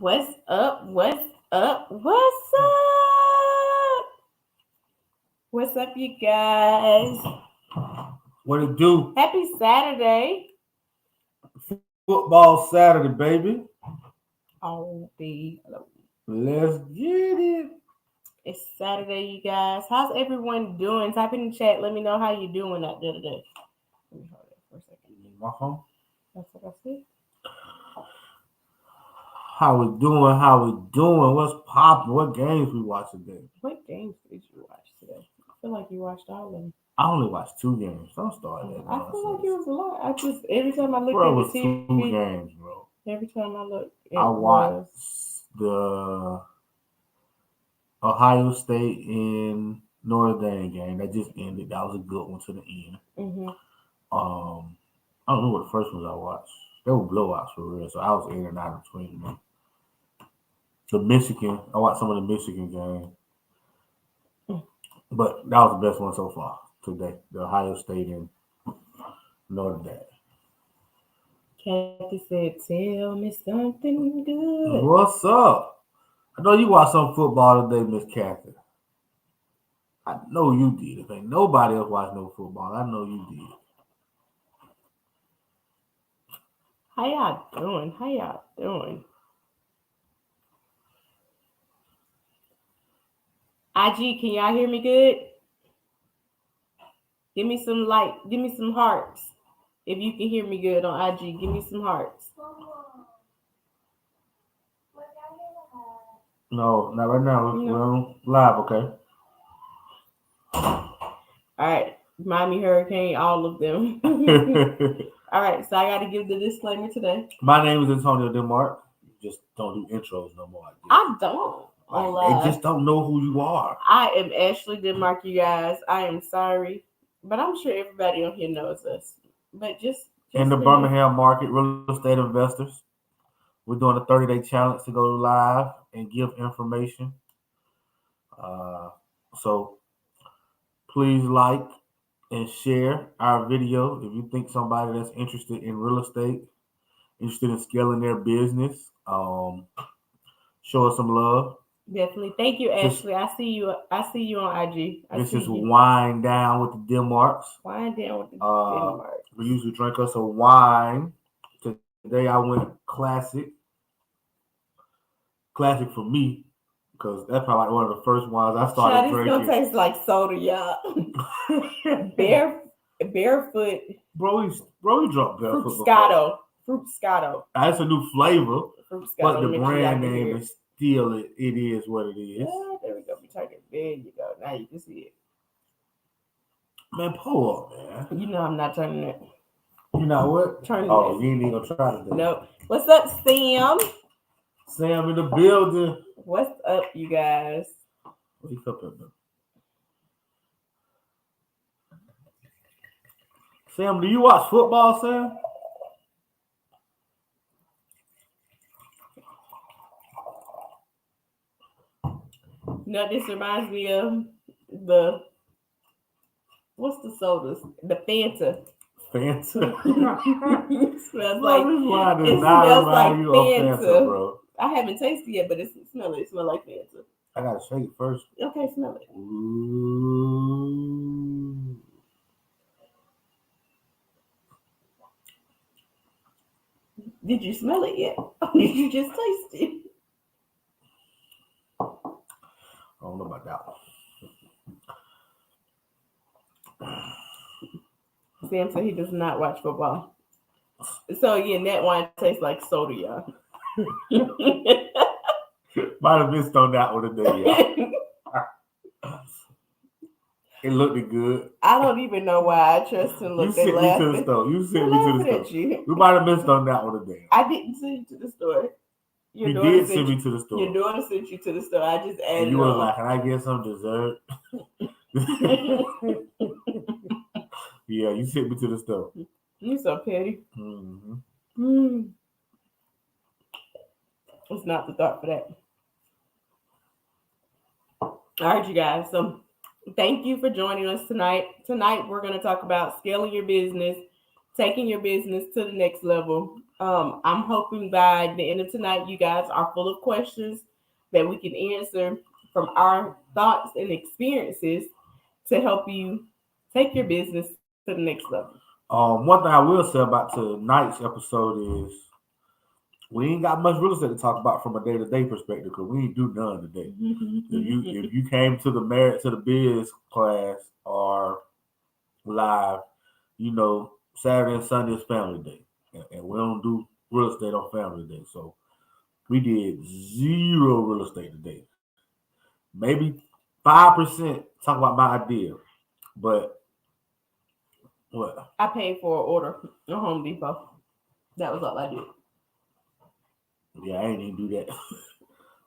What's up? What's up? What's up? What's up, you guys? What it do? Happy Saturday. Football Saturday, baby. Oh, Let's get it. it's Saturday, you guys. How's everyone doing? Type in the chat. Let me know how you doing out there today. Let me hold it for a second. My phone. That's what I said. How we doing? How we doing? What's popping? What games we watch today? What games did you watch today? I feel like you watched all of them. I only watched 2 games. Don't start that. I feel like it was a lot. I just every time I look Bro, it at was the 2 TV, games, bro. every time I look, I watched the Ohio State and Notre Dame game that just ended. That was a good one to the end. Mm-hmm. I don't know what the first ones I watched. They were blowouts for real, so I was in and out between them. The Michigan, I watched some of the Michigan game, but that was the best one so far today. The Ohio State and Notre Dame. Kathy said, "Tell me something good." What's up? I know you watched some football today, Miss Kathy. I know you did. If ain't nobody else watched no football, I know you did. How y'all doing? How y'all doing? IG, can y'all hear me good? Give me some light. Give me some hearts. If you can hear me good on IG, give me some hearts. No, not right now. We're No. on live, okay? All right. Miami Hurricane, all of them. All right. So I got to give the disclaimer today. My name is Antonio Denmark. You just don't do intros no more. I don't. They just don't know who you are. I am Ashley Denmark, you guys. I am sorry, but I'm sure everybody on here knows us. But just In the you know. Birmingham market, real estate investors. We're doing a 30-day challenge to go live and give information. So please like and share our video if you think somebody that's interested in real estate, interested in scaling their business. Show us some love. Definitely. Thank you, Ashley. I see you. I see you on IG. This is Wine Down with the Denmarks. Wine Down with the Denmarks. We usually drink us a wine. Today I went classic. Classic for me, because that's probably like one of the first wines I started drinking. It's gonna taste like soda, y'all. Barefoot. Bro, you drunk barefoot. Fruscato. That's a new flavor. Fruscato. But the brand name is still it is what it is. Yeah, there we go. We turn it. There you go. Now you can see it. Man, pull up, man. You know I'm not turning it. You know what? Turn it. Oh, you ain't even gonna try to do it. Nope. What's up, Sam? Sam in the building. What's up, you guys? Wake up, man. Sam, do you watch football, Sam? No, this reminds me of what's the sodas? The Fanta. Fanta. It smells like Fanta, bro. I haven't tasted it yet, but it smells like Fanta. I gotta shake it first. Okay, smell it. Ooh. Did you smell it yet? Or did you just taste it? I don't know about that one. Sam said he does not watch football. So again, that wine tastes like soda, y'all. Might have missed on that one today, y'all. It looked good. I don't even know why I trust him. You sent me to the store. You sent me to the store. We might have missed on that one today. I didn't send you to the store. You did send me to the store. Your daughter sent you to the store. I just added. And you were like, "Can I get some dessert?" Yeah, you sent me to the store. You so petty. It's not the thought for that. All right, you guys. So thank you for joining us tonight. Tonight, we're going to talk about scaling your business, taking your business to the next level. I'm hoping by the end of tonight, you guys are full of questions that we can answer from our thoughts and experiences to help you take your business to the next level. One thing I will say about tonight's episode is we ain't got much real estate to talk about from a day to day perspective because we ain't do none today. If you came to the Married to the Biz class or live, you know Saturday and Sunday is family day, and we don't do real estate on family day. So we did zero real estate today. Maybe 5% talk about my idea, but what? I paid for an order at Home Depot. That was all I did. Yeah, I ain't even do that.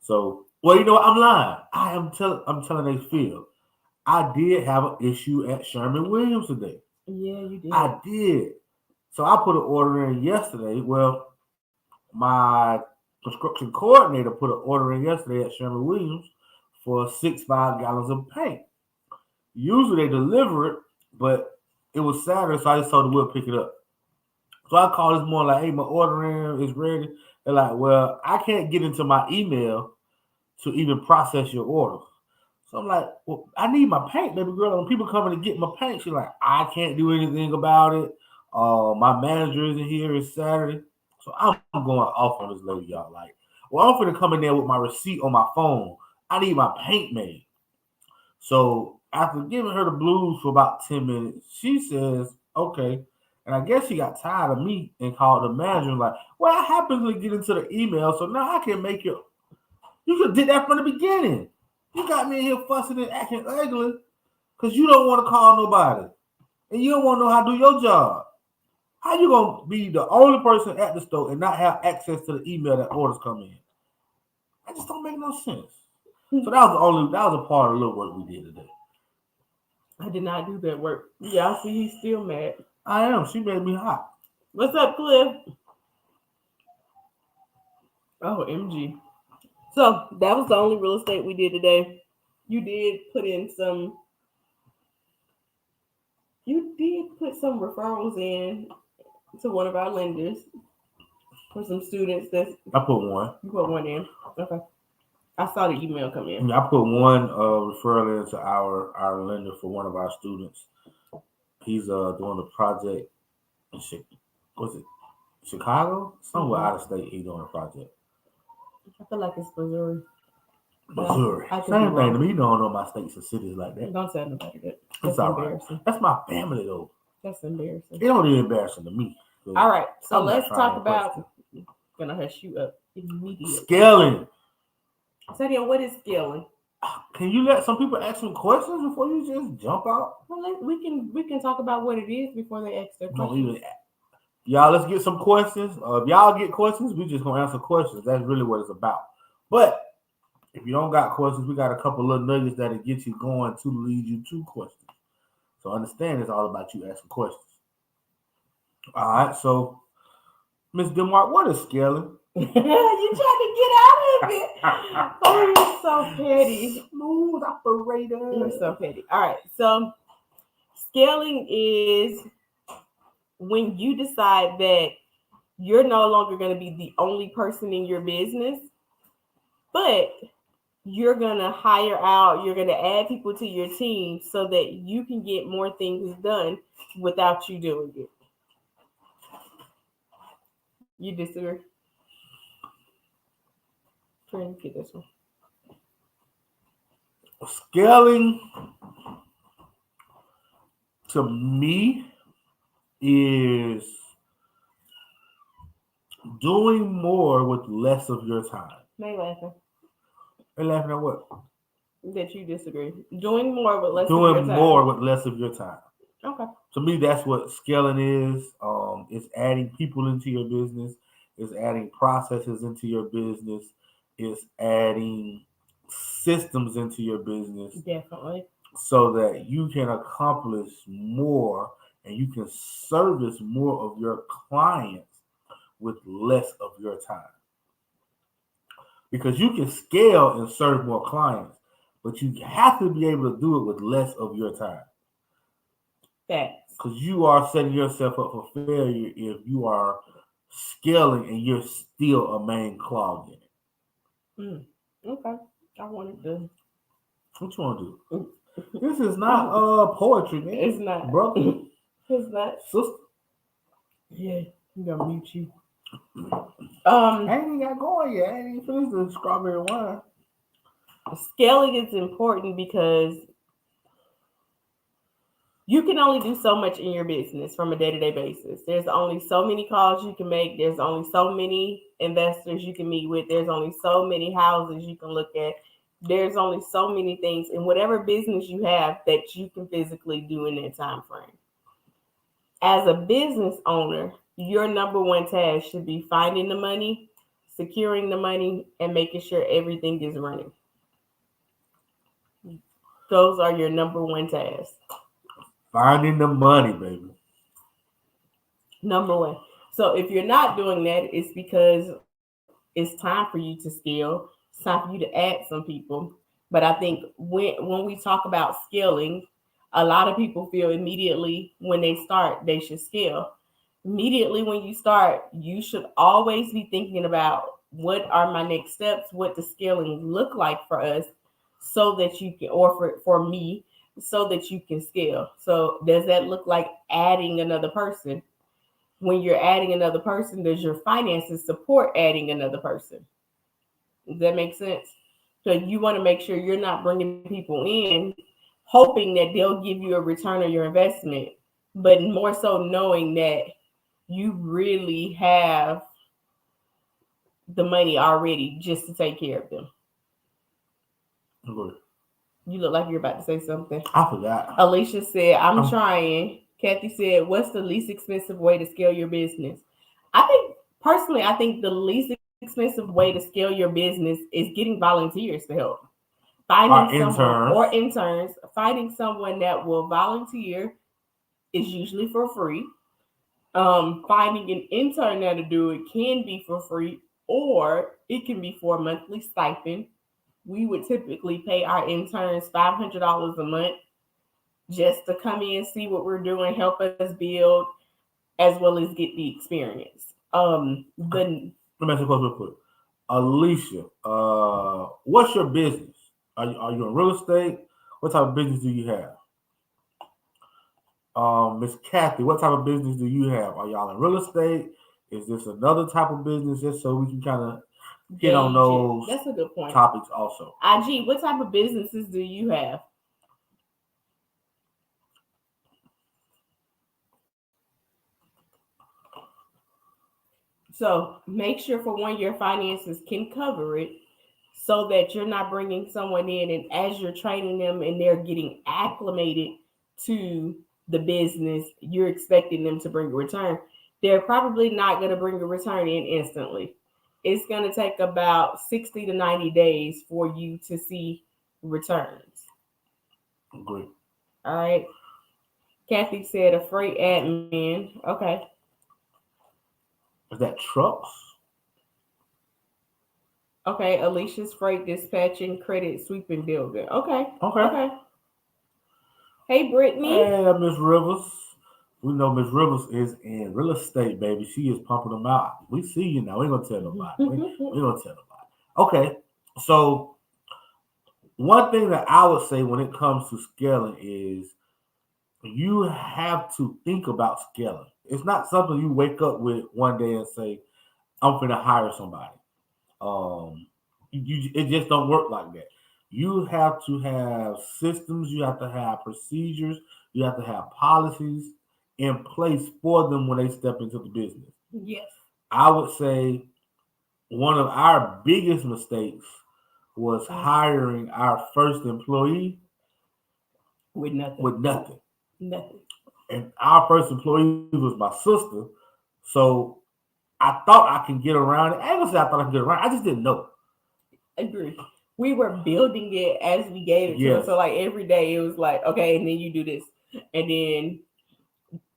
So, well, you know what? I'm lying. I'm telling they feel. I did have an issue at Sherman Williams today. Yeah, you did. I did. So I put an order in yesterday. Well, my construction coordinator put an order in yesterday at Sherman Williams for 5 gallons of paint. Usually they deliver it, but it was Saturday, so I just told them we'll pick it up. So I called this morning like, hey, my order in is ready. They're like, well, I can't get into my email to even process your order. So I'm like, well, I need my paint, baby girl. When people coming to get my paint, she's like, I can't do anything about it. My manager isn't here. It's Saturday. So I'm going off on this lady, y'all. Like, well, I'm finna come in there with my receipt on my phone. I need my paint made. So after giving her the blues for about 10 minutes, she says, okay. And I guess she got tired of me and called the manager and like, well, I happened to get into the email, so now I can make you. You could did that from the beginning. You got me in here fussing and acting ugly because you don't want to call nobody. And you don't want to know how to do your job. How you going to be the only person at the store and not have access to the email that orders come in? That just don't make no sense. So that was a part of the little work we did today. I did not do that work. Y'all see he's still mad. I am. She made me hot. What's up, Cliff? Oh, MG. So that was the only real estate we did today. You did put some referrals in to one of our lenders for some students. I put one. You put one in. Okay. I saw the email come in. I put one referral into our lender for one of our students. He's doing a project in Chicago? Somewhere out of state. He's doing a project. I feel like it's Missouri. Missouri. Same thing to me. You don't know my states and cities like that. Don't tell nobody that. That's all right. That's my family though. That's embarrassing. It don't even embarrassing to me. All right. So let's talk about. I'm gonna hush you up immediately. Scaling. Sadia, what is scaling? Can you let some people ask some questions before you just jump out? Well, we can talk about what it is before they ask their questions. Y'all, let's get some questions. If y'all get questions, we just gonna answer questions. That's really what it's about. But if you don't got questions, we got a couple little nuggets that'll get you going to lead you to questions. So understand it's all about you asking questions. All right, so Miss Denmark, what is scaling? You trying to get out of it. Oh, you're so petty. Smooth operator. You're so petty. All right, so scaling is when you decide that you're no longer going to be the only person in your business, but you're going to hire out, you're going to add people to your team so that you can get more things done without you doing it. You disagree? Trying to get this one. Scaling to me is doing more with less of your time. They laughing. They laughing at what? That you disagree. Doing more with less. Doing more with less of your time. Okay. To me, that's what scaling is. It's adding people into your business. It's adding processes into your business. It's adding systems into your business. Definitely. So that you can accomplish more and you can service more of your clients with less of your time. Because you can scale and serve more clients, but you have to be able to do it with less of your time. Facts. Because you are setting yourself up for failure if you are scaling and you're still a main clog in it? Okay. I wanted to. What you want to Mm. do? This is not poetry, man. It's not. Brother, It's not. sister. Yeah, I'm gonna mute you. I ain't even got going yet. I ain't even finished the strawberry wine. Scaling is important because you can only do so much in your business from a day-to-day basis. There's only so many calls you can make. There's only so many investors you can meet with. There's only so many houses you can look at. There's only so many things in whatever business you have that you can physically do in that time frame. As a business owner, your number one task should be finding the money, securing the money, and making sure everything is running. Those are your number one tasks. Finding the money, baby. Number one. So if you're not doing that, it's because it's time for you to scale. It's time for you to add some people. But I think when we talk about scaling, a lot of people feel immediately when they start they should scale. Immediately when you start, you should always be thinking about what are my next steps, what does scaling look like for us, so that you can, or for me, so that you can scale. So does that look like adding another person? When you're adding another person, does your finances support adding another person? Does that make sense? So you want to make sure you're not bringing people in hoping that they'll give you a return on your investment, but more so knowing that you really have the money already just to take care of them. Good. You look like you're about to say something. I forgot. Alicia said, I'm Um, trying. Kathy said, what's the least expensive way to scale your business? I think, personally, I think the least expensive way to scale your business is getting volunteers to help. Finding our someone or interns. interns, finding someone that will volunteer is usually for free. Finding an intern that'll do it can be for free, or it can be for a monthly stipend. We would typically pay our interns $500 a month just to come in, see what we're doing, help us build, as well as get the experience. The Let me ask you a question real quick. Alicia, what's your business? Are you in real estate? What type of business do you have? Miss Kathy, what type of business do you have? Are y'all in real estate? Is this another type of business? Just so we can kind of hit on gauge it. those That's a good point. topics also. IG, what type of businesses do you have? So make sure for one, your finances can cover it so that you're not bringing someone in and as you're training them and they're getting acclimated to the business, you're expecting them to bring a return. They're probably not going to bring a return in instantly. It's going to take about 60 to 90 days for you to see returns. Great. All right. Kathy said a freight admin. Okay. Is that trucks? Okay. Alicia's freight dispatching, credit sweeping building. Okay. Okay. Okay. Hey, Brittany. Hey, Miss Rivers. We know Miss Rivers is in real estate, baby. She is pumping them out. We see you now. We ain't gonna tell nobody. We ain't gonna tell nobody. Okay. So one thing that I would say when it comes to scaling is you have to think about scaling. It's not something you wake up with one day and say, I'm gonna hire somebody. Um, it just don't work like that. You have to have systems, you have to have procedures, you have to have policies in place for them when they step into the business. Yes. I would say one of our biggest mistakes was hiring our first employee With nothing. with nothing. Nothing. And our first employee was my sister. So I thought I can get around it. I ain't gonna say I thought I could get around it. I just didn't know. Agree. We were building it as we gave it to her. Yes. So like every day it was like, okay, and then you do this. And then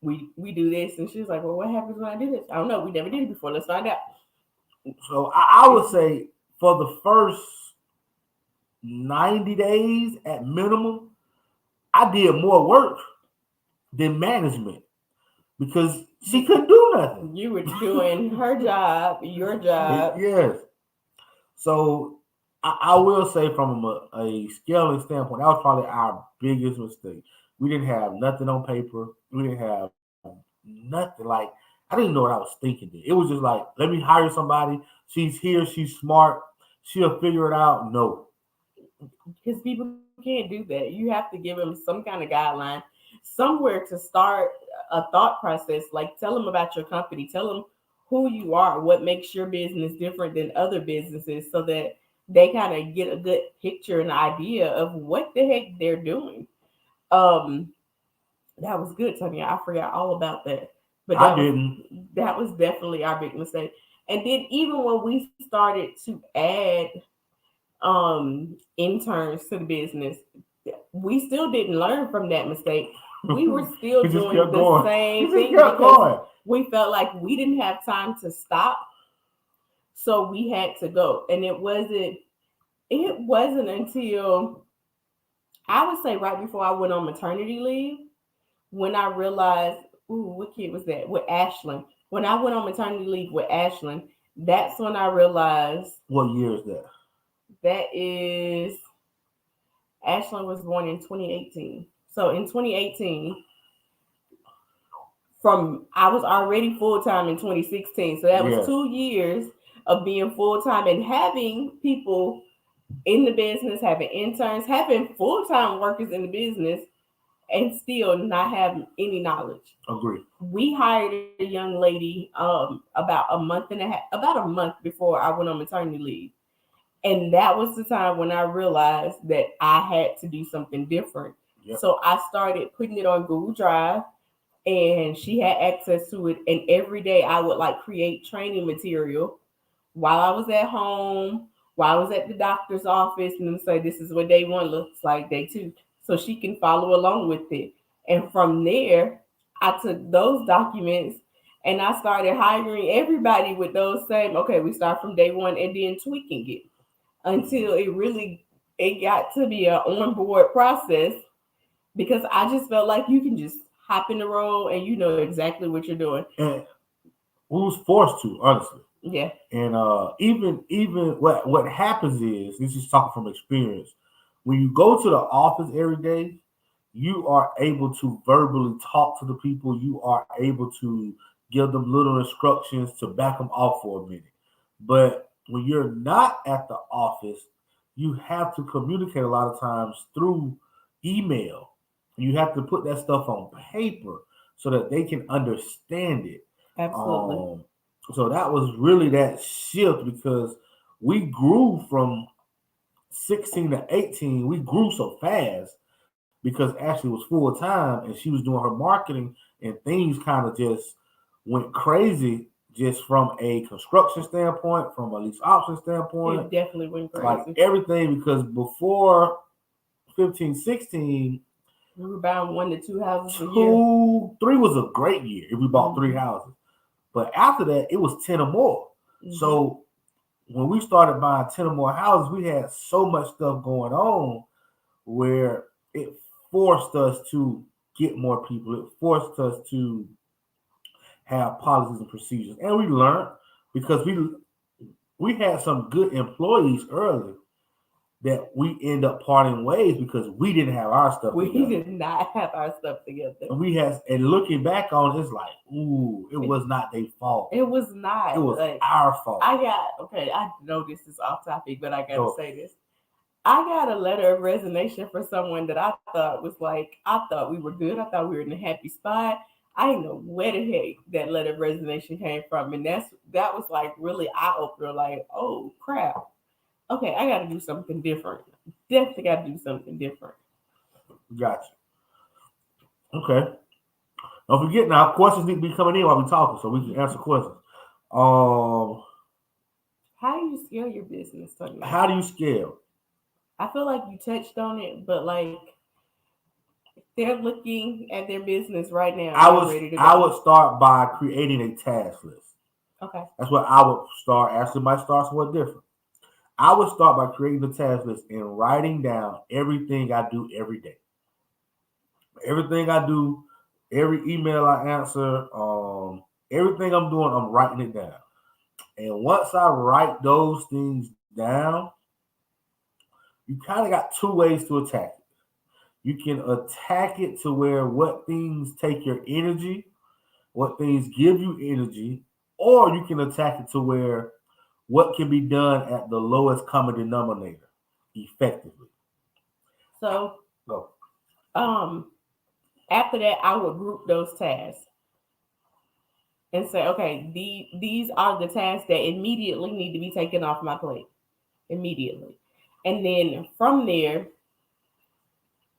we do this. And she was like, well, what happens when I do this? I don't know. We never did it before. Let's find out. So I would say for the first 90 days at minimum, I did more work than management. because she couldn't do nothing. You were doing her job, your job. Yes. So I will say from a scaling standpoint, that was probably our biggest mistake. We didn't have nothing on paper. We didn't have nothing. Like I didn't know what I was thinking. Then. It was just like, let me hire somebody. She's here. She's smart. She'll figure it out. No. Because people can't do that. You have to give them some kind of guideline, somewhere to start a thought process. Like tell them about your company, tell them who you are, what makes your business different than other businesses, so that they kind of get a good picture and idea of what the heck they're doing. Um, that was good, Tanya. I forgot all about that, but I didn't. that was definitely our big mistake. And then even when we started to add interns to the business, we still didn't learn from that mistake. We were still He just doing kept the going. same He just thing kept because going. we felt like we didn't have time to stop, so we had to go. And it wasn't until I would say right before I went on maternity leave when I realized, ooh, what kid was that? With Ashlyn. When I went on maternity leave with Ashlyn, that's when I realized What year is that? that is Ashlyn was born in 2018. So in 2018, from I was already full time in 2016. So that was Yes. 2 years of being full time and having people in the business, having interns, having full time workers in the business, and still not have any knowledge. Agree. We hired a young lady about a month and a half, about a month before I went on maternity leave. And that was the time when I realized that I had to do something different. Yep. So I started putting it on Google Drive, and she had access to it. And every day I would like create training material while I was at home, while I was at the doctor's office, and then say, this is what day one looks like, day two. So she can follow along with it. And from there, I took those documents and I started hiring everybody with those same, okay, we start from day one and then tweaking it until it got to be an onboard process, because I just felt like you can just hop in the role and you know exactly what you're doing. And we was forced to, honestly. Yeah. And even what happens is, this is talking from experience. When you go to the office every day, you are able to verbally talk to the people. You are able to give them little instructions to back them off for a minute. But when you're not at the office, you have to communicate a lot of times through email. You have to put that stuff on paper so that they can understand it. Absolutely. Um, so that was really that shift because we grew from 16 to 18. We grew so fast because Ashley was full time and she was doing her marketing, and things kind of just went crazy just from a construction standpoint, from a lease option standpoint, It definitely went like crazy. everything. Because before 15, 16, We were buying 1 to 2 houses a year. two, three was a great year if we bought three Hmm. houses. But after that, it was 10 or more. Hmm. So when we started buying 10 or more houses, we had so much stuff going on where it forced us to get more people. It forced us to have policies and procedures. And we learned because we had some good employees early that we end up parting ways because we didn't have our stuff We together. did not have our stuff together. And looking back on it, it's like, ooh, it was not their fault. It was It not. was Like our fault. okay, I know this is off topic, but I gotta So say this. I got a letter of resignation for someone that I thought was like, I thought we were good. I thought we were in a happy spot. I didn't know where the heck that letter of resignation came from. And that was like really eye opener, like, oh crap. Okay, I gotta do something different. Definitely gotta do something different. gotcha. Okay. Don't forget now, questions need to be coming in while we talking so we can answer questions. Um, How do you scale your business, Tanya? how do you scale? I feel like you touched on it, but like they're looking at their business right now I and they're was ready to I go. would start by creating a task list. Okay. That's what I would start. Ashley might start somewhat different. I would start by creating a task list and writing down everything I do every day. Everything I do Every email I answer, everything I'm doing, I'm writing it down. And once I write those things down, you kind of got two ways to attack it. You can attack it to where what things take your energy, what things give you energy, or you can attack it to where what can be done at the lowest common denominator effectively. So Go. um after that, I would group those tasks and say, okay, these are the tasks that immediately need to be taken off my plate immediately. And then from there,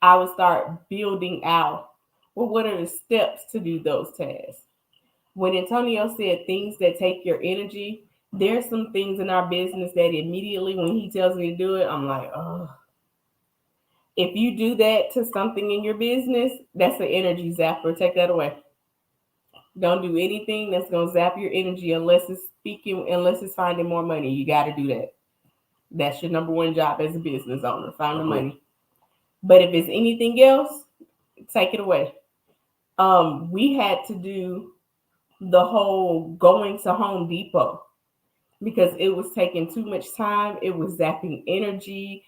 I would start building out, well, what are the steps to do those tasks? When Antonio said things that take your energy, there's some things in our business that immediately when he tells me to do it, I'm like, oh, if you do that to something in your business, that's an energy zapper. Take that away. Don't do anything that's gonna zap your energy unless it's finding more money. You gotta do that. That's your number one job as a business owner. Find the Agree. money. But if it's anything else, take it away. We had to do the whole going to Home Depot because it was taking too much time. It was zapping energy.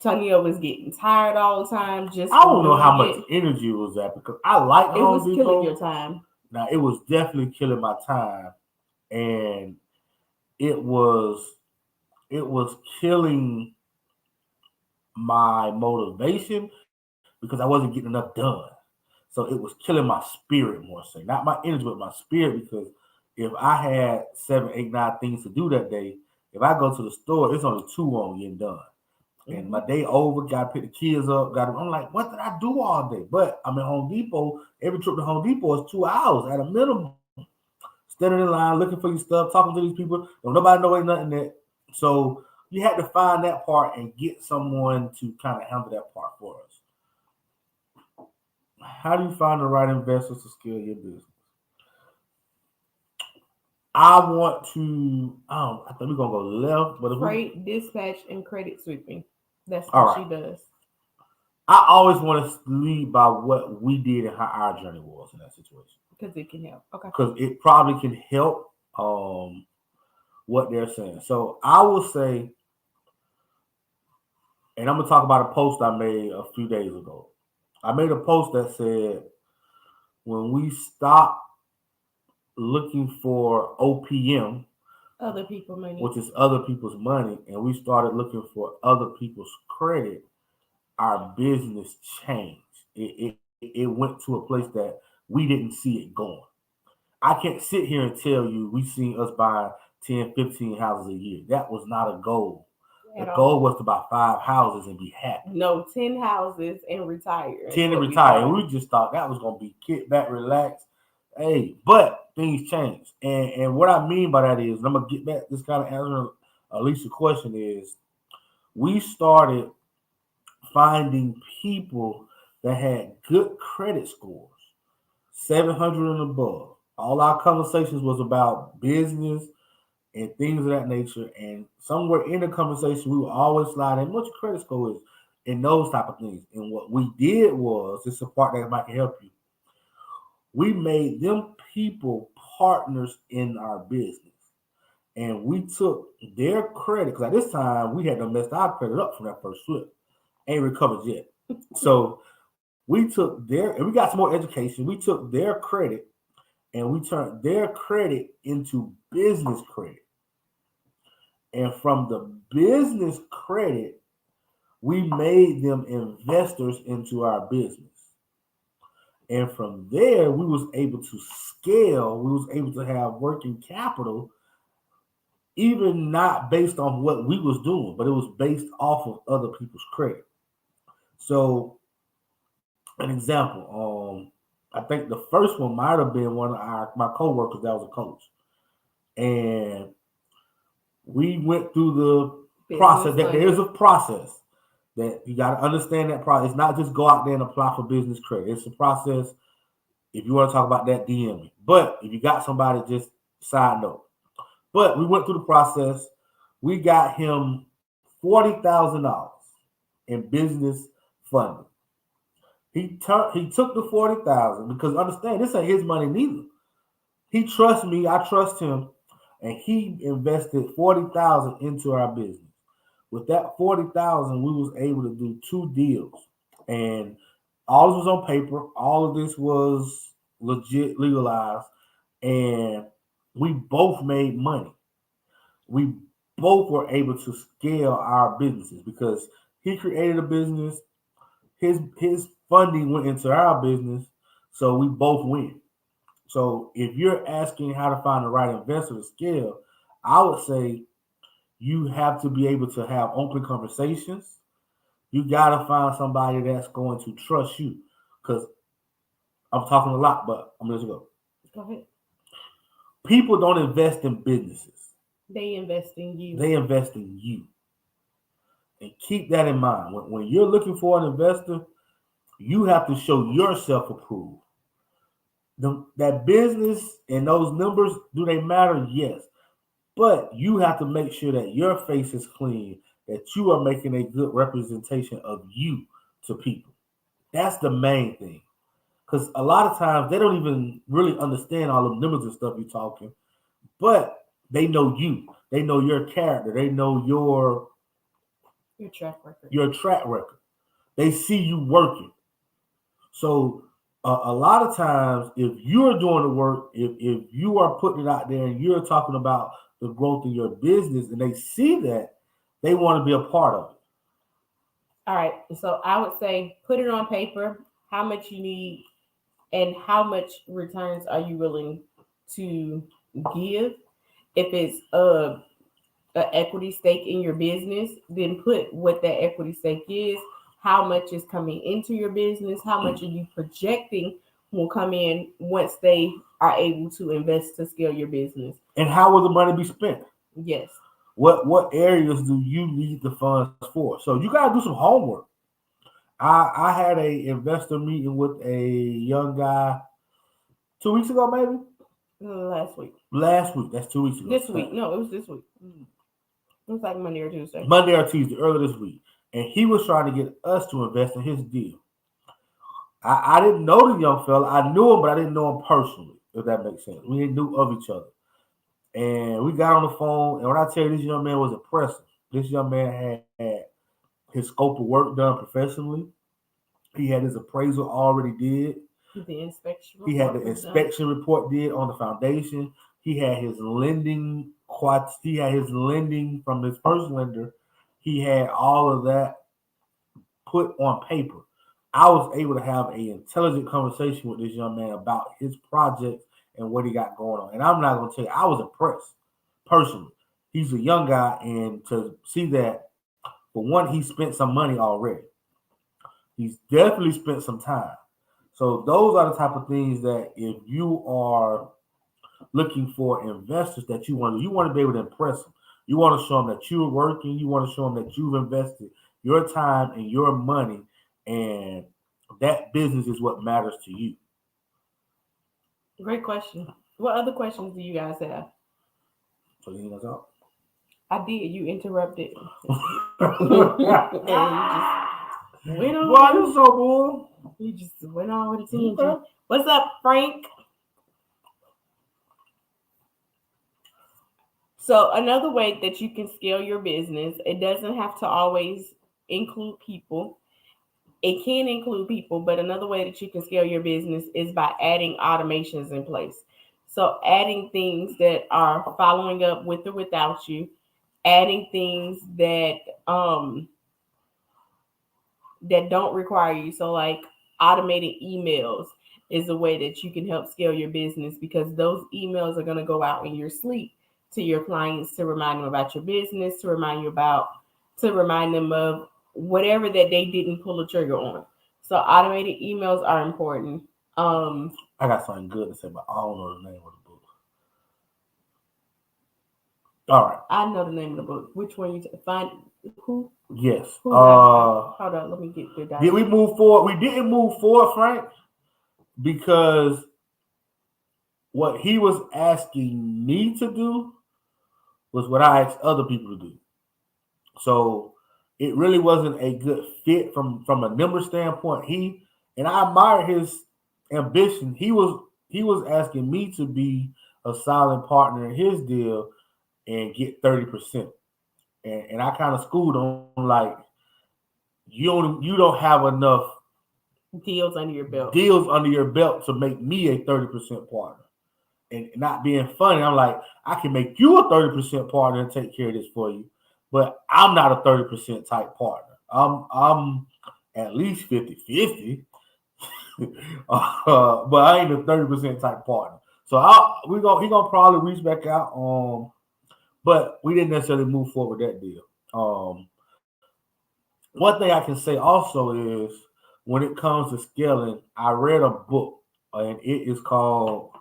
Tonio was getting tired all the time just I from don't know how doing much it. energy was that because I like It was Home killing your Depot. time. Now it was definitely killing my time, and it was it was killing my motivation because I wasn't getting enough done. So it was killing my spirit more so, not my energy, but my spirit. Because if I had seven, eight, 9 things to do that day, if I go to the store, it's only two on getting done. And my Hmm. day over, got to pick the kids up. I'm like, what did I do all day? But I'm at Home Depot. Every trip to Home Depot is 2 hours at a minimum. Standing in line, looking for your stuff, talking to these people. Don't nobody know ain't nothing that. So you had to find that part and get someone to kind of handle that part for us. How do you find the right investors to scale your business? I want to. I think we're gonna go left, but if we, Freight, dispatch, and credit sweeping. That's all what right. she does. I always want to lead by what we did and how our journey was in that situation Because it can help. Okay. because it probably can help what they're saying. So I will say, and I'm gonna talk about a post I made a few days ago. I made a post that said when we stop looking for OPM, Other people money. which is other people's money, and we started looking for other people's credit, our business changed. It went to a place that we didn't see it going. I can't sit here and tell you we seen us buy 10, 15 houses a year. That was not a goal. The At goal all. was to buy 5 houses and be happy. No, 10 houses and retire is 10 and what we retire. And thought. we just thought that was gonna be kick back, relax. Hey, but things change. And what I mean by that is, and I'm gonna get back this kind of answering Alicia's question is we started finding people that had good credit scores, 700 and above. All our conversations was about business and things of that nature. And somewhere in the conversation, we would always slide in what your credit score is and those type of things. And what we did was, this is a part that might help you. We made them people partners in our business. And we took their credit, because at this time we had to mess our credit up from that first flip. Ain't recovered yet. So we took their, and we got some more education. We took their credit and we turned their credit into business credit. And from the business credit, we made them investors into our business. And from there, we was able to scale. We was able to have working capital, even not based on what we was doing, but it was based off of other people's credit. So, an example, I think the first one might have been one of my coworkers that was a coach, and we went through the process. Business That there is funding. a process that you got to understand. That process. It's not just go out there and apply for business credit. It's a process. If you want to talk about that, DM me. But if you got somebody, just side note. But we went through the process. We got him $40,000 in business funding. He took the 40,000 because understand this ain't his money neither. He trusts me, I trust him, and he invested 40,000 into our business. With that 40,000, we was able to do two deals, and all this was on paper. All of this was legit, legalized, and we both made money. We both were able to scale our businesses because he created a business. His funding went into our business, so we both win. So if you're asking how to find the right investor to scale, I would say you have to be able to have open conversations. You gotta find somebody that's going to trust you. Because I'm talking a lot, but I'm gonna let you go. Go ahead. People don't invest in businesses. They invest in you. They invest in you. And keep that in mind. When you're looking for an investor, you have to show yourself approved. That business and those numbers, do they matter? Yes. But you have to make sure that your face is clean, that you are making a good representation of you to people. That's the main thing. Because a lot of times they don't even really understand all the numbers and stuff you're talking, but they know you. They know your character. They know Your track record. your track record. They see you working. So a lot of times, if you're doing the work, if you are putting it out there and you're talking about the growth of your business, and they see that, they want to be a part of it. All right. So I would say put it on paper, how much you need and how much returns are you willing to give. If it's a equity stake in your business, then put what that equity stake is, how much is coming into your business, how much are you projecting will come in once they are able to invest to scale your business. And how will the money be spent? Yes. What areas do you need the funds for? So you gotta do some homework. I had a investor meeting with a young guy 2 weeks ago, maybe Last week. last week. That's 2 weeks ago. This week. No, it was this week. It was like Monday or Tuesday. Monday or Tuesday, earlier this week, and he was trying to get us to invest in his deal. I didn't know the young fella. I knew him, but I didn't know him personally. If that makes sense, we knew of each other, and we got on the phone. And when I tell you, this young man was impressive. This young man had his scope of work done professionally. He had his appraisal already did. The inspection He had the inspection report did on the foundation. He had his lending he had his lending from his first lender. He had all of that put on paper. I was able to have an intelligent conversation with this young man about his project and what he got going on. And I'm not gonna tell you, I was impressed personally. He's a young guy, and to see that, for one, he spent some money already. He's definitely spent some time. So those are the type of things that if you are looking for investors that you want to be able to impress them. You want to show them that you're working. You want to show them that you've invested your time and your money, and that business is what matters to you. Great question. What other questions do you guys have? So you know I did. You interrupted. And you just went on. Why you so bull? You just went on with a tangent. Okay. What's up, Frank? So another way that you can scale your business, it doesn't have to always include people. It can include people, but another way that you can scale your business is by adding automations in place. So adding things that are following up with or without you, adding things that don't require you. So like automated emails is a way that you can help scale your business because those emails are going to go out in your sleep to your clients to remind them about your business, to remind them of whatever that they didn't pull a trigger on. So automated emails are important. I got something good to say, but I don't know the name of the book. All right. I know the name of the book. Which one you find? Who? Yes. Hold on. Let me get the. Did we move forward? We didn't move forward, Frank, because what he was asking me to do was what I asked other people to do. So it really wasn't a good fit from a number standpoint. He And I admired his ambition. He was asking me to be a silent partner in his deal and get 30%. And I kind of schooled him like you don't have enough Deals under your belt. deals under your belt to make me a 30% partner. And not being funny, I'm like, I can make you a 30% partner and take care of this for you, but I'm not a 30% type partner. I'm at least 50-50, but I ain't a 30% type partner. So he gonna probably reach back out. But we didn't necessarily move forward with that deal. One thing I can say also is when it comes to scaling, I read a book and it is called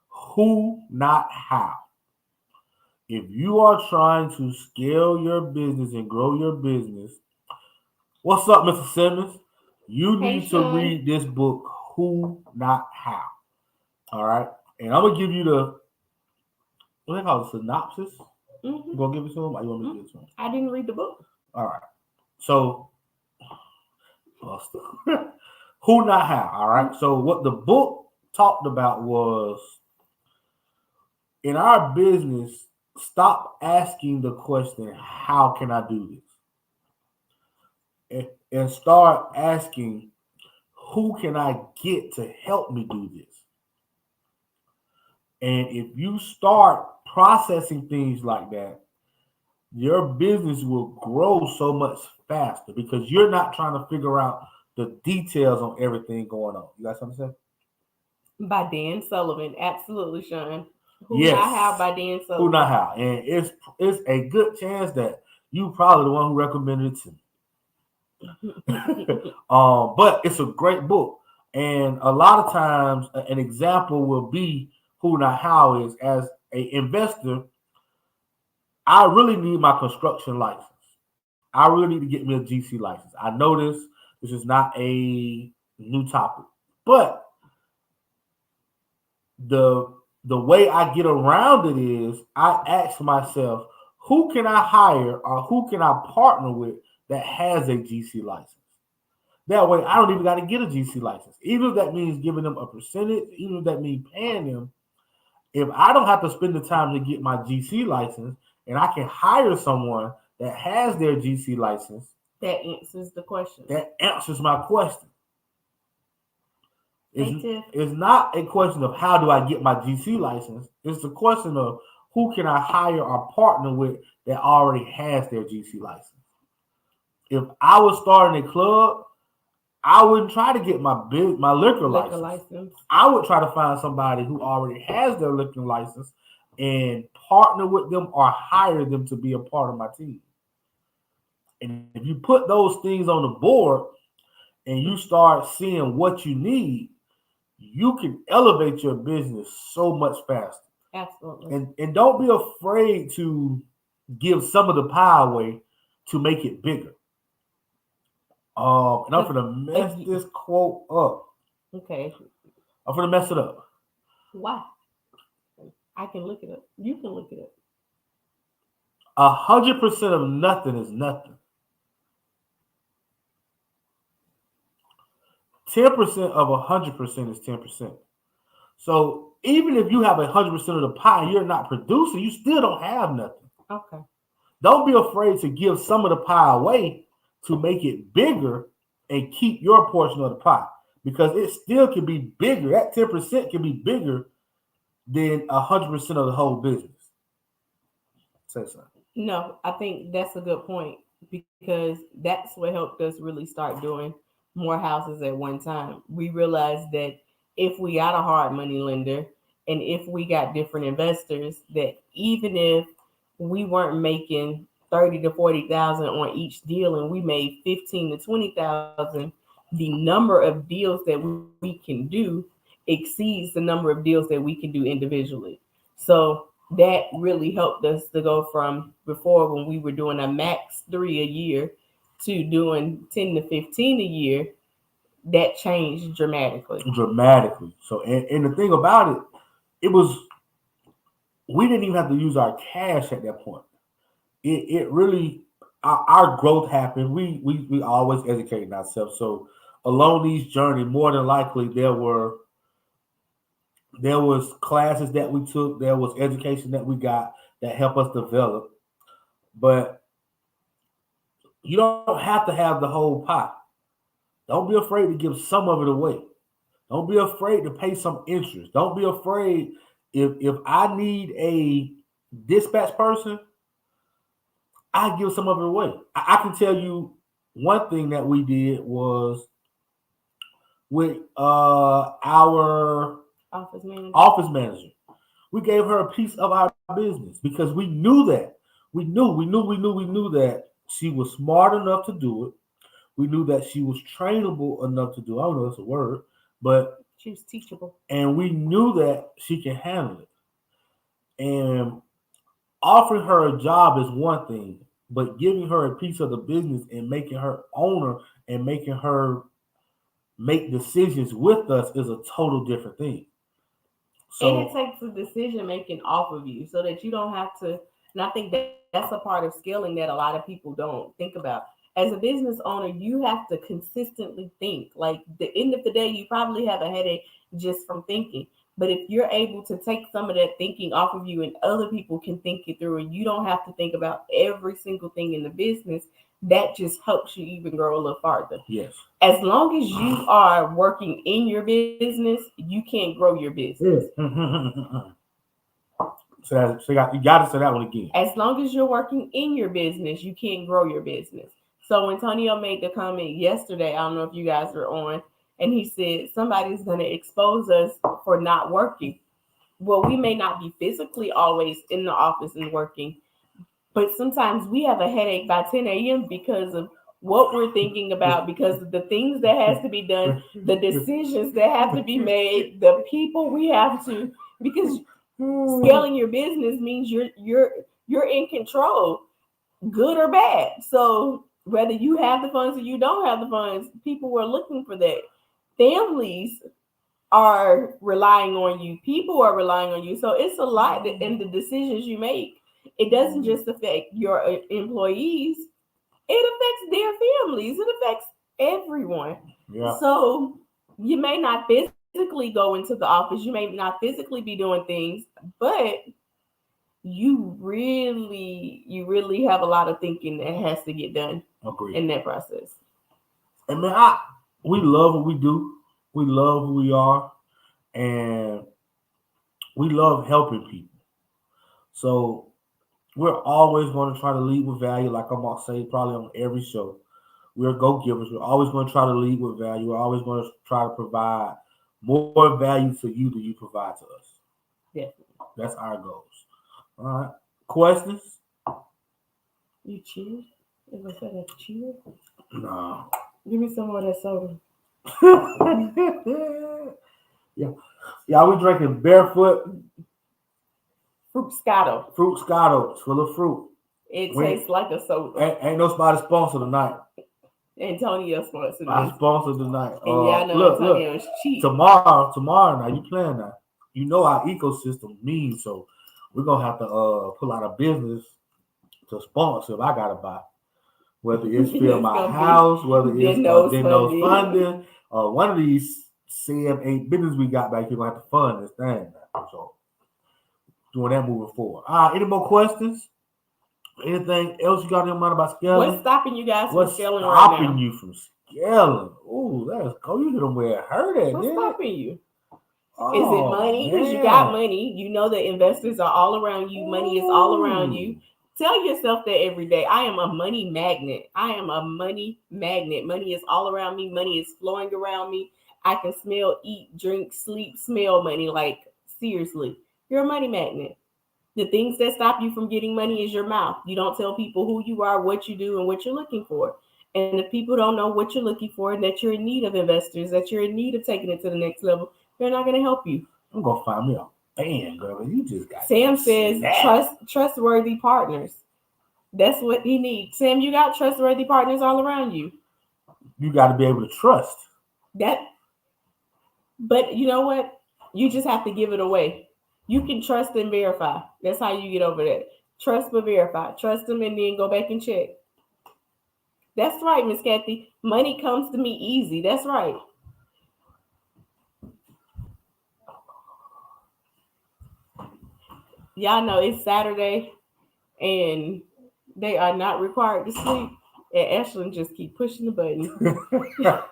Who Not How. If you are trying to scale your business and grow your business, what's up, Mr. Simmons? You Hey, need to Sean. read this book, Who Not How. All right. And I'm gonna give you the what they call it, synopsis. You Hmm. gonna give it to him? Or you want me to give it to him? I didn't read the book. All right. So who not how. All right. So what the book talked about was in our business, stop asking the question, how can I do this? And start asking, who can I get to help me do this? And if you start processing things like that, your business will grow so much faster because you're not trying to figure out the details on everything going on. You got something to say? By Dan Sullivan. Absolutely, Sean. Who Yes. Not How by Dan Who not Sullivan. how? And it's a good chance that you probably the one who recommended it to me. But it's a great book. And a lot of times an example will be who not how is as a investor, I really need my construction license. I really need to get me a GC license. I know this is not a new topic, but the the way I get around it is I ask myself, who can I hire or who can I partner with that has a GC license? That way, I don't even got to get a GC license. Even if that means giving them a percentage, even if that means paying them, if I don't have to spend the time to get my GC license and I can hire someone that has their GC license, That answers the question. that answers my question. Hey, Tiff. It's not a question of how do I get my GC license. It's the question of who can I hire or partner with that already has their GC license. If I was starting a club, I wouldn't try to get my liquor license. I would try to find somebody who already has their liquor license and partner with them or hire them to be a part of my team. And if you put those things on the board and you start seeing what you need, you can elevate your business so much faster. Absolutely. And don't be afraid to give some of the pie away to make it bigger. And I'm gonna mess this quote up. Okay. I'm gonna mess it up. Why? I can look it up. You can look it up. 100% of nothing is nothing. 10% of 100% is 10%. So even if you have 100% of the pie and you're not producing, you still don't have nothing. Okay. Don't be afraid to give some of the pie away to make it bigger and keep your portion of the pie because it still can be bigger. That 10% can be bigger than 100% of the whole business. Say something. No, I think that's a good point because that's what helped us really start doing more houses at one time. We realized that if we got a hard money lender and if we got different investors, that even if we weren't making 30 to 40,000 on each deal and we made 15 to 20,000, the number of deals that we can do exceeds the number of deals that we can do individually. So that really helped us to go from before when we were doing a max 3 a year to doing 10 to 15 a year. That changed dramatically. Dramatically. So, and the thing about it, it was we didn't even have to use our cash at that point. It really our growth happened. We always educated ourselves. So along these journey, more than likely there was classes that we took, there was education that we got that helped us develop. But you don't have to have the whole pot. Don't be afraid to give some of it away. Don't be afraid to pay some interest. Don't be afraid if I need a dispatch person, I give some of it away. I can tell you one thing that we did was with our office manager. We gave her a piece of our business because we knew that. We knew that she was smart enough to do it. We knew that she was trainable enough to do it. I don't know if it's a word, but she was teachable. And we knew that she can handle it. And offering her a job is one thing, but giving her a piece of the business and making her owner and making her make decisions with us is a total different thing. So, and it takes the decision making off of you so that you don't have to. And I think that's a part of scaling that a lot of people don't think about. As a business owner, you have to consistently think. Like the end of the day, you probably have a headache just from thinking. But if you're able to take some of that thinking off of you and other people can think it through and you don't have to think about every single thing in the business, that just helps you even grow a little farther. Yes. As long as you are working in your business, you can't grow your business. So you got to say that one again. As long as you're working in your business, you can't grow your business. So Antonio made the comment yesterday, I don't know if you guys were on, and he said somebody's going to expose us for not working. Well, we may not be physically always in the office and working, but sometimes we have a headache by 10 a.m. because of what we're thinking about, because of the things that has to be done, the decisions that have to be made, the people we have to, because scaling your business means you're in control, good or bad. So whether you have the funds or you don't have the funds, people are looking for that. Families are relying on you. People are relying on you. So it's a lot in the decisions you make. It doesn't just affect your employees. It affects their families. It affects everyone. Yeah. So you may not physically go into the office. You may not physically be doing things, but you really have a lot of thinking that has to get done. Agreed. In that process. And man, we love what we do. We love who we are, and we love helping people. So we're always going to try to lead with value, like I'm going to say probably on every show. We're go-givers. We're always going to try to lead with value. We're always going to try to provide more value to you than you provide to us. Yeah. That's our goals. All right. Questions? You cheated? Is I said I cheated? No. Give me some more of that soda. Yeah, we drinking Barefoot Fruscato. Fruscato. It's full of fruit. It tastes like a soda. Ain't nobody sponsor tonight. Antonio sponsored. I sponsor tonight. And y'all know Antonio's cheap. Tomorrow now, you playing now. You know our ecosystem means, so we're gonna have to pull out a business to sponsor if I gotta buy. Whether it's fill my house, whether it's Denno's funding, one of these 7-8 business we got back here gonna have to fund this thing now. So doing that moving forward. All right, any more questions? Anything else you got in your mind about scaling? What's stopping you guys from scaling right now? What's stopping you from scaling? Ooh, that's cool. You hit them where it hurt at. What's stopping you? Is it money? Because you got money. You know that investors are all around you. Money is all around you. Tell yourself that every day. I am a money magnet. I am a money magnet. Money is all around me. Money is flowing around me. I can smell, eat, drink, sleep, smell money. Like, seriously, you're a money magnet. The things that stop you from getting money is your mouth. You don't tell people who you are, what you do, and what you're looking for. And if people don't know what you're looking for and that you're in need of investors, that you're in need of taking it to the next level, they're not going to help you. I'm going to find me a fan, girl. You just got Sam says trustworthy partners. That's what he needs. Sam, you got trustworthy partners all around you. You got to be able to trust. That. But you know what? You just have to give it away. You can trust and verify. That's how you get over that. Trust but verify. Trust them and then go back and check. That's right, Miss Kathy. Money comes to me easy. That's right. Y'all know it's Saturday and they are not required to sleep. And Ashlyn just keep pushing the button.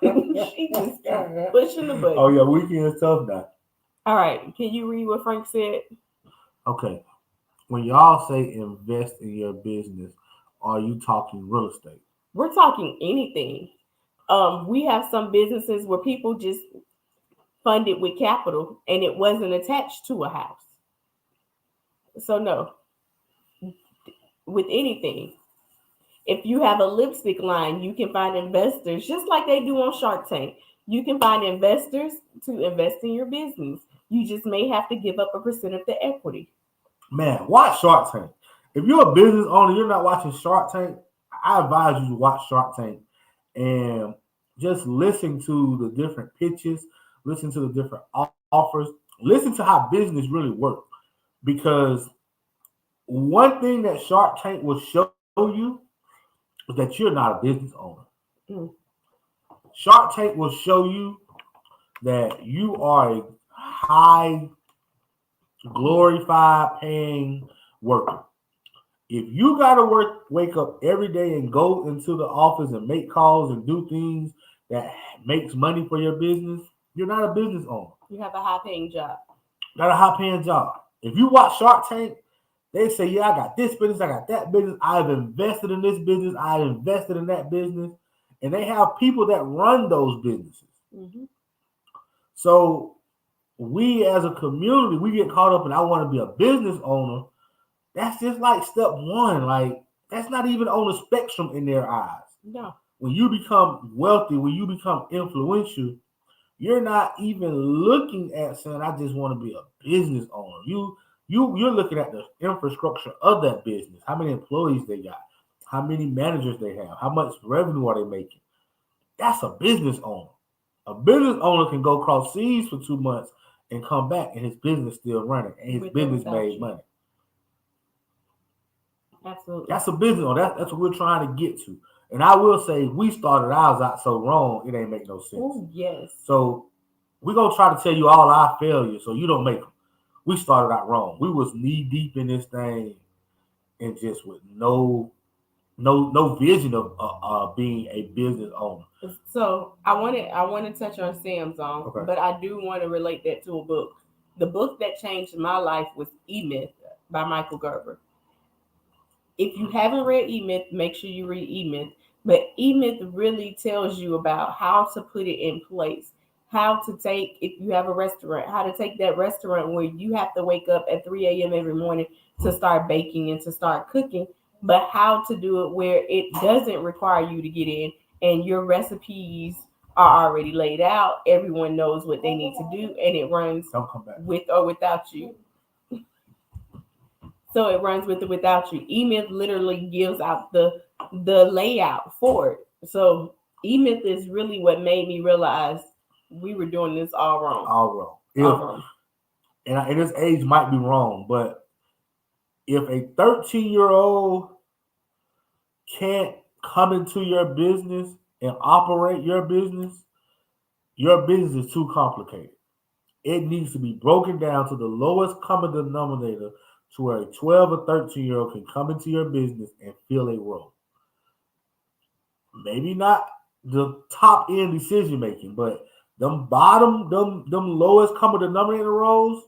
She just keep pushing the button. Oh yeah, weekend's tough now. All right, can you read what Frank said? Okay. When y'all say invest in your business, are you talking real estate? We're talking anything. We have some businesses where people just funded with capital and it wasn't attached to a house. So no, with anything. If you have a lipstick line, you can find investors just like they do on Shark Tank. You can find investors to invest in your business. You just may have to give up a percent of the equity. Man, watch Shark Tank. If you're a business owner, you're not watching Shark Tank, I advise you to watch Shark Tank and just listen to the different pitches, listen to the different offers, listen to how business really works. Because one thing that Shark Tank will show you is that you're not a business owner. Mm. Shark Tank will show you that you are a high glorified paying worker. If you gotta wake up every day and go into the office and make calls and do things that makes money for your business, you're not a business owner. You have a high paying job. Not a high paying job. If you watch Shark Tank, they say, yeah, I got this business, I got that business, I've invested in this business, I've invested in that business. And they have people that run those businesses. Mm-hmm. So we as a community, we get caught up in I want to be a business owner. That's just like step one. Like that's not even on the spectrum in their eyes. No. When you become wealthy, when you become influential, you're not even looking at saying, I just want to be a business owner. You're looking at the infrastructure of that business, how many employees they got, how many managers they have, how much revenue are they making. That's a business owner. A business owner can go cross seas for 2 months and come back and his business still running and his business made money. Absolutely. That's a business owner. That's what we're trying to get to. And I will say we started ours out so wrong, it ain't make no sense. Oh, yes. So we're going to try to tell you all our failures so you don't make them. We started out wrong. We was knee deep in this thing and just with no vision of being a business owner. So I want to touch on Samsung, okay, but I do want to relate that to a book. The book that changed my life was E-Myth by Michael Gerber. If you haven't read E-Myth, make sure you read E-Myth. But E-Myth really tells you about how to put it in place. How to take, if you have a restaurant, how to take that restaurant where you have to wake up at 3 a.m. every morning to start baking and to start cooking, but how to do it where it doesn't require you to get in and your recipes are already laid out. Everyone knows what they need to do and it runs with or without you. So it runs with or without you. E-Myth literally gives out the layout for it. So E-Myth is really what made me realize we were doing this all wrong. All wrong. And this age might be wrong, but if a 13-year-old can't come into your business and operate your business is too complicated. It needs to be broken down to the lowest common denominator to where a 12 or 13-year-old can come into your business and fill a role. Maybe not the top end decision making, but them lowest common denominator roles,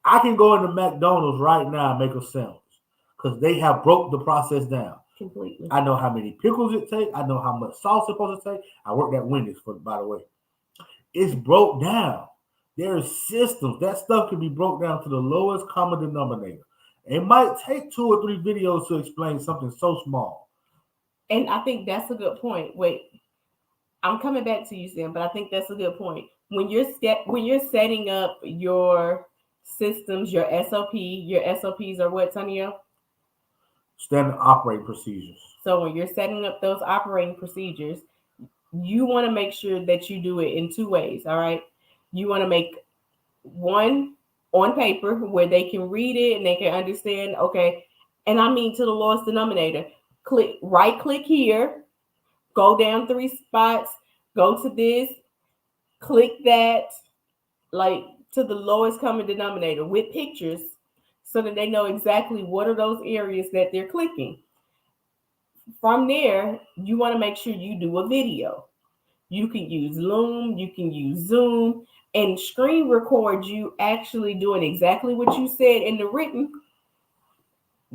I can go into McDonald's right now and make a sandwich because they have broke the process down. Completely. I know how many pickles it takes. I know how much sauce it's supposed to take. I worked at Wendy's, by the way. It's broke down. There are systems. That stuff can be broke down to the lowest common denominator. It might take 2 or 3 videos to explain something so small. And I think that's a good point. Wait, I'm coming back to you, Sam, but I think that's a good point. When you're setting up your systems, your SOPs are what, Tonio? Standard operating procedures. So when you're setting up those operating procedures, you want to make sure that you do it in 2 ways, all right? You want to make one on paper where they can read it and they can understand, okay, and I mean to the lowest denominator. Right click here Go down 3 spots, go to this, click that, like to the lowest common denominator with pictures so that they know exactly what are those areas that they're clicking. From there, you want to make sure you do a video. You can use Loom, you can use Zoom, and screen record you actually doing exactly what you said in the written,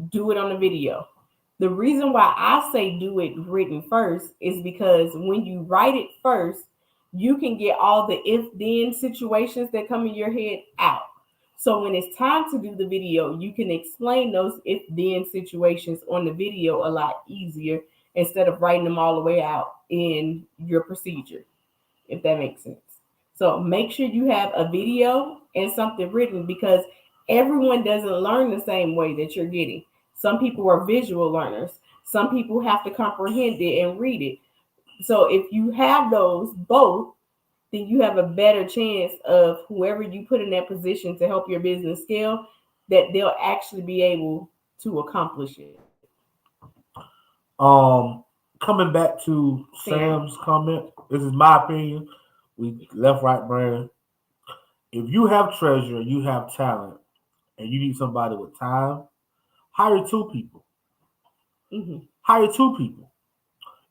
do it on the video. The reason why I say do it written first is because when you write it first, you can get all the if then situations that come in your head out. So when it's time to do the video, you can explain those if then situations on the video a lot easier instead of writing them all the way out in your procedure, if that makes sense. So make sure you have a video and something written because everyone doesn't learn the same way that you're getting. Some people are visual learners. Some people have to comprehend it and read it. So if you have those both, then you have a better chance of whoever you put in that position to help your business scale, that they'll actually be able to accomplish it. Coming back to Sam's comment, this is my opinion. We left, right, brain. If you have treasure, you have talent, and you need somebody with time, hire 2 people. Mm-hmm. Hire 2 people.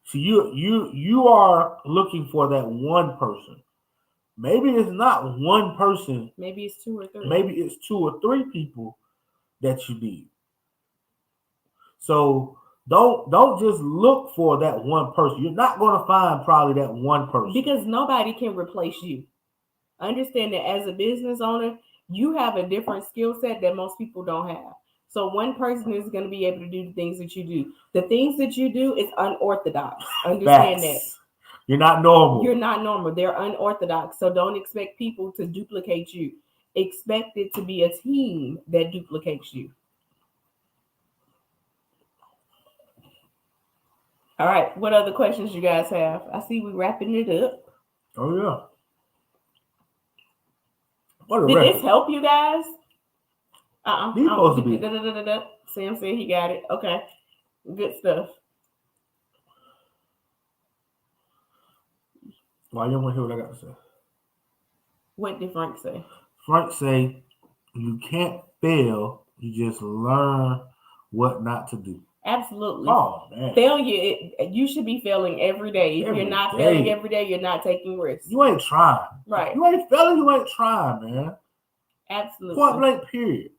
So you are looking for that one person. Maybe it's not one person. Maybe it's 2 or 3. Maybe it's 2 or 3 people that you need. So don't just look for that one person. You're not going to find probably that one person because nobody can replace you. Understand that as a business owner, you have a different skill set that most people don't have. So one person is going to be able to do the things that you do. The things that you do is unorthodox. Understand that. You're not normal. You're not normal. They're unorthodox. So don't expect people to duplicate you. Expect it to be a team that duplicates you. All right. What other questions you guys have? I see we wrapping it up. Oh, yeah. Did this help you guys? These supposed to be. Sam said he got it. Okay. Good stuff. Why you don't want to hear what I got to say? What did Frank say? Frank say you can't fail. You just learn what not to do. Absolutely. Oh, man. Failure, you should be failing every day. If you're not failing every day, you're not taking risks. You ain't trying. Right. You ain't failing, you ain't trying, man. Absolutely. Point blank, period.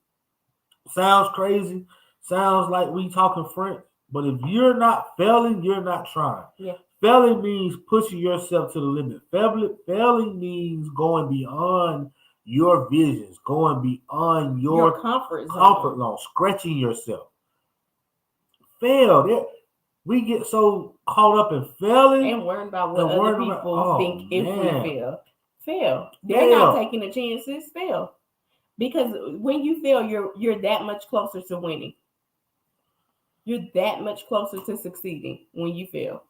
Sounds crazy. Sounds like we talking French. But if you're not failing, you're not trying. Yeah. Failing means pushing yourself to the limit. Failing means going beyond your visions, going beyond your comfort zone, stretching yourself. Fail. We get so caught up in failing and worrying about what other people think if we fail. They're not taking the chances. Fail. Because when you fail, you're that much closer to winning. You're that much closer to succeeding when you fail.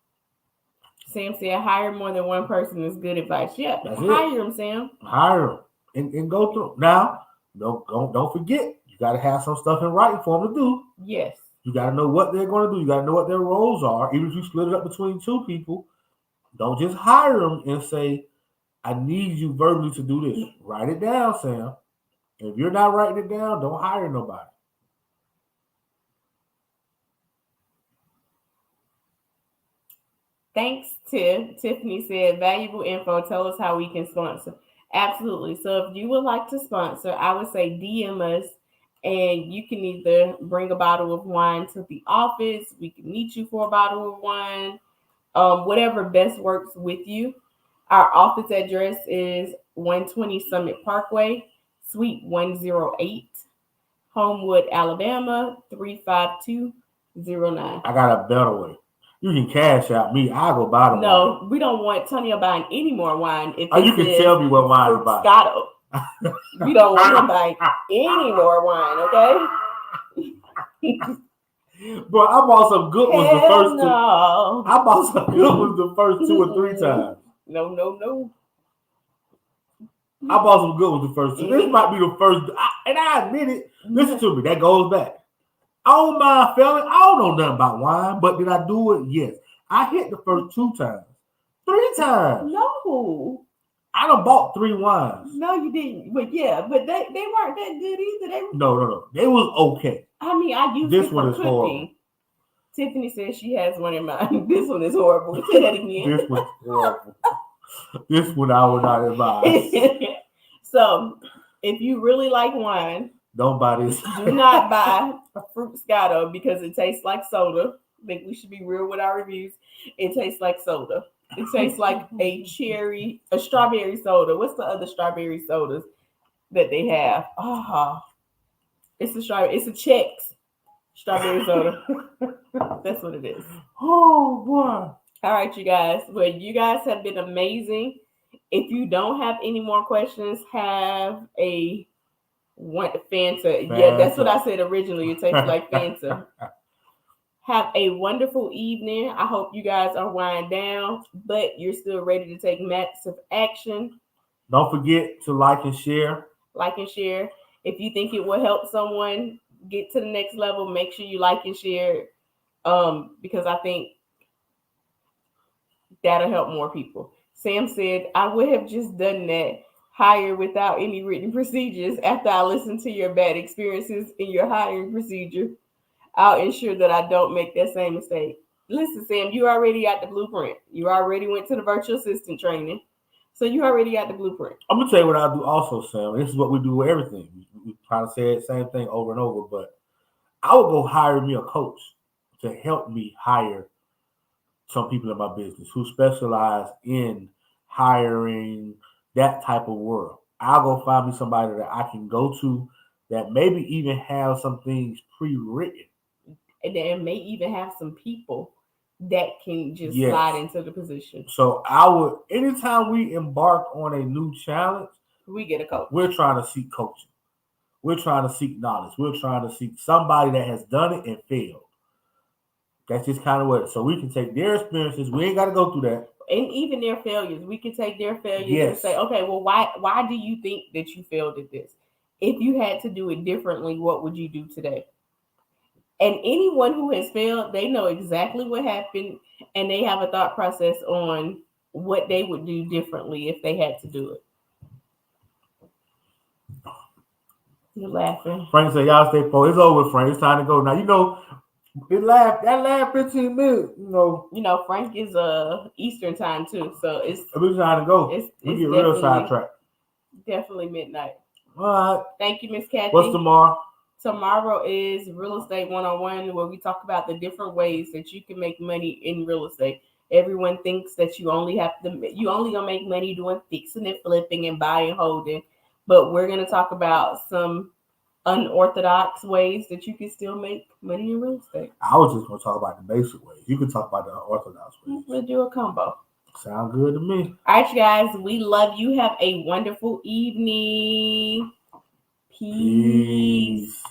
Sam said, hire more than one person is good advice. Yeah, hire them, Sam. Hire them and go through. Now, don't forget, you got to have some stuff in writing for them to do. Yes. You got to know what they're going to do. You got to know what their roles are. Even if you split it up between 2 people, don't just hire them and say, I need you verbally to do this. Write it down, Sam. If you're not writing it down, don't hire nobody. Thanks, Tiff. Tiffany said, valuable info. Tell us how we can sponsor. Absolutely. So if you would like to sponsor, I would say DM us, and you can either bring a bottle of wine to the office. We can meet you for a bottle of wine. Whatever best works with you. Our office address is 120 Summit Parkway, Suite 108, Homewood, Alabama, 35209. I got a better way. You can cash out me. I'll go buy the wine. No, we don't want Tonio buying any more wine. If you can tell me what wine to buy. Scotto. We don't want him buying any more wine, okay? Bro, I bought some good ones the first no. 2. I bought some good ones the first 2 or 3 times. No. I bought some good ones the first 2. This might be the first, and I admit it. Listen to me. That goes back. I don't mind failing. I don't know nothing about wine, but did I do it? Yes. I hit the first 2 times. 3 times. No. I done bought 3 wines. No, you didn't. But yeah, but they weren't that good either. They were, No. They was okay. I mean, I used This it for one is cooking. horrible. Tiffany says she has one in mind. This one is horrible. Say that again. This one's horrible. This one I would not advise. So, if you really like wine, Don't buy this. do not buy Fruit Scotto because it tastes like soda. I think we should be real with our reviews. It tastes like soda. It tastes like a strawberry soda. What's the other strawberry sodas that they have? It's a strawberry. It's a Chex strawberry soda. That's what it is. Oh boy. All right, you guys. Well, you guys have been amazing. If you don't have any more questions, have a Fanta. Yeah, that's what I said originally. It tastes like Fanta. Have a wonderful evening. I hope you guys are winding down, but you're still ready to take massive action. Don't forget to like and share. Like and share. If you think it will help someone get to the next level, make sure you like and share. Because I think that'll help more people. Sam said, I would have just done that hire without any written procedures after I listened to your bad experiences in your hiring procedure. I'll ensure that I don't make that same mistake. Listen, Sam, you already got the blueprint. You already went to the virtual assistant training. So you already got the blueprint. I'm going to tell you what I do also, Sam. This is what we do with everything. We try to say the same thing over and over, but I would go hire me a coach to help me hire some people in my business who specialize in hiring that type of world. I'll go find me somebody that I can go to that maybe even have some things pre-written. And then may even have some people that can just slide into the position. So I would, anytime we embark on a new challenge, we get a coach. We're trying to seek coaching. We're trying to seek knowledge. We're trying to seek somebody that has done it and failed. That's just kind of what. So we can take their experiences. We ain't got to go through that. And even their failures, we can take their failures and say, okay, well, why do you think that you failed at this? If you had to do it differently, what would you do today? And anyone who has failed, they know exactly what happened, and they have a thought process on what they would do differently if they had to do it. You're laughing. Frank said, y'all stay focused. It's over, Frank. It's time to go. Now, you know, that last 15 minutes, you know, Frank is Eastern time too, so it's time to go. We get real sidetracked. Definitely midnight. All right. Thank you, Miss Kathy. What's tomorrow? Tomorrow is Real Estate 101, where we talk about the different ways that you can make money in real estate. Everyone thinks that you only gonna make money doing fixing and flipping and buying and holding, but we're gonna talk about some unorthodox ways that you can still make money in real estate. I was just gonna talk about the basic ways. You can talk about the unorthodox ways. We'll do a combo. Sound good to me. All right, you guys. We love you. Have a wonderful evening. Peace.